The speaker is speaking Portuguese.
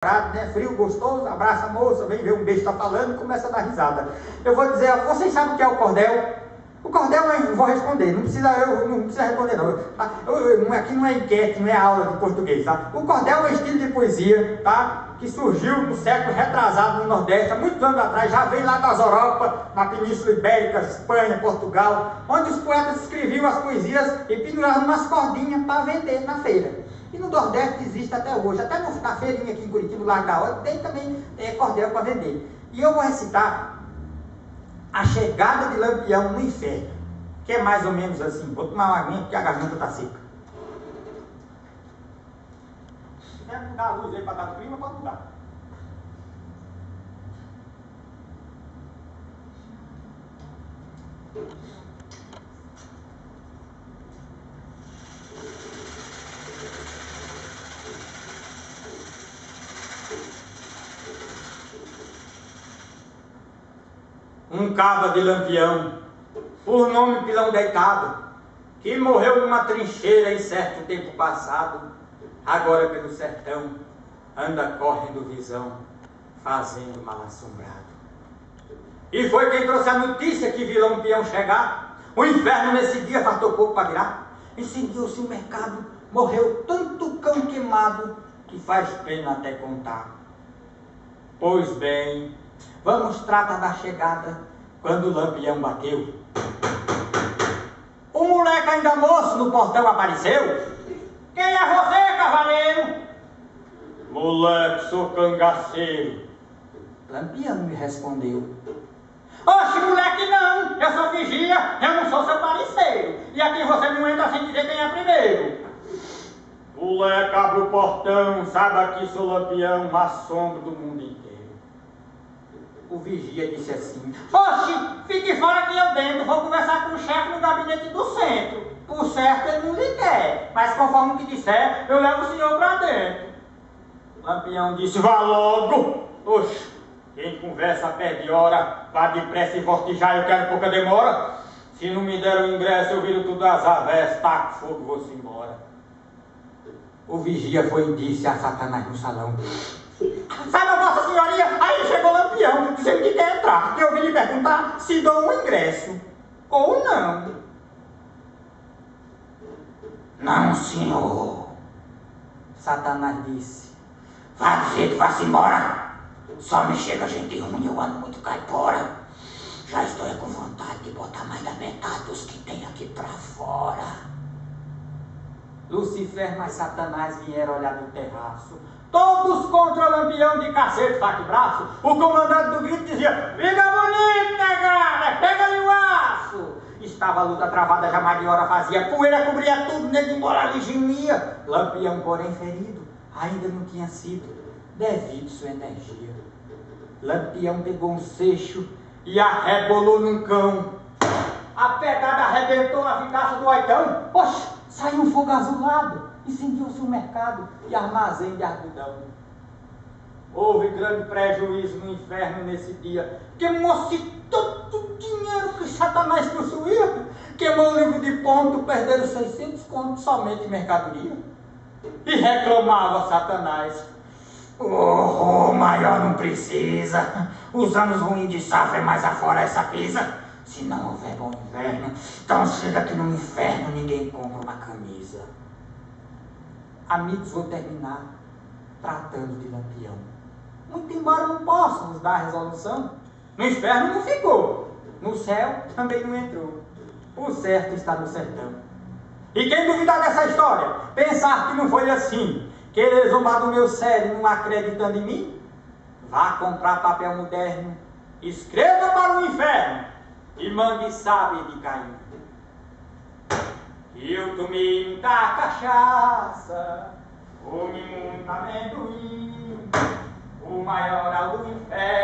Né? Frio, gostoso, abraça a moça, vem ver um beijo, tá falando e começa a dar risada. Eu vou dizer, vocês sabem o que é o cordel? O cordel eu vou responder, não precisa responder não. Aqui não é enquete, não é aula de português, tá? O cordel é um estilo de poesia, tá? Que surgiu no século retrasado no Nordeste, há muitos anos atrás, já veio lá das Europa, na Península Ibérica, Espanha, Portugal, onde os poetas escreviam as poesias e penduravam umas cordinhas para vender na feira. E no Nordeste existe até hoje, até na feirinha aqui em Curitiba, no Largo da Hora, tem também cordel para vender. E eu vou recitar a chegada de Lampião no inferno, que é mais ou menos assim. Vou tomar uma aguinha porque a garganta está seca. Se quiser mudar a luz aí para dar o clima, pode mudar. Um caba de Lampião, por nome Pilão Deitado, que morreu numa trincheira em certo tempo passado, agora pelo sertão anda correndo visão, fazendo mal assombrado. E foi quem trouxe a notícia que viu Lampião chegar. O inferno nesse dia faltou pouco para virar. Incendiou-se o mercado, morreu tanto cão queimado que faz pena até contar. Pois bem, vamos tratar da chegada quando o Lampião bateu. O moleque ainda moço no portão apareceu. Quem é você, cavaleiro? Moleque, sou cangaceiro. Lampião me respondeu. Oxe, moleque, não, eu sou vigia, eu não sou seu parceiro. E aqui você não entra sem dizer quem é primeiro. Moleque, abre o portão, saiba que sou Lampião, assombro do mundo inteiro. O vigia disse assim: oxe, fique fora que eu dentro, vou conversar com o chefe no gabinete do centro. Por certo ele não lhe quer, mas conforme o que disser, eu levo o senhor pra dentro. Lampião disse: vá logo. Oxe, quem conversa perde hora, vá depressa e voltejar, eu quero pouca demora. Se não me der o ingresso, eu viro tudo às avessas, taco fogo e vou-se embora. O vigia foi e disse a Satanás no salão: saiba, vossa senhoria, aí chegou o Lampião, dizendo que quer entrar. Eu vim lhe perguntar se dou um ingresso ou não. Não, senhor. Satanás disse: vá do jeito, vá-se embora. Só me chega gente ruim, eu ando muito caipora. Já estou com vontade de botar mais da metade dos que tem aqui pra fora. Lucifer mais Satanás vieram olhar do terraço, todos contra o Lampião de cacete, faca e braço. O comandante do grito dizia: fica bonito, negada, pega-lhe o aço. Estava a luta travada, já mais de hora fazia, poeira cobria tudo, nele embora ali gemia. Lampião, porém ferido, ainda não tinha sido devido sua energia. Lampião pegou um seixo e arrebolou num cão. A pegada arrebentou na vidraça do oitão. Poxa, saiu um fogo azulado, incendiou-se o mercado e armazém de algodão. Houve grande prejuízo no inferno nesse dia. Queimou-se todo o dinheiro que Satanás possuía. Queimou o livro de ponto, perderam 600 contos somente em mercadoria. E reclamava Satanás: oh, maior não precisa. Os anos ruins de safra é mais afora essa pisa. Se não houver bom inverno, então chega que no inferno ninguém compra uma camisa. Amigos, vou terminar tratando de Lampião. Muito embora não possa nos dar a resolução, no inferno não ficou, no céu também não entrou. O certo está no sertão. E quem duvidar dessa história, pensar que não foi assim, querer zombar do meu sério não acreditando em mim, vá comprar papel moderno, escreva para o inferno e mande sábia de Caim. Eu tomei muita cachaça, comi muito amendoim, o maior do inferno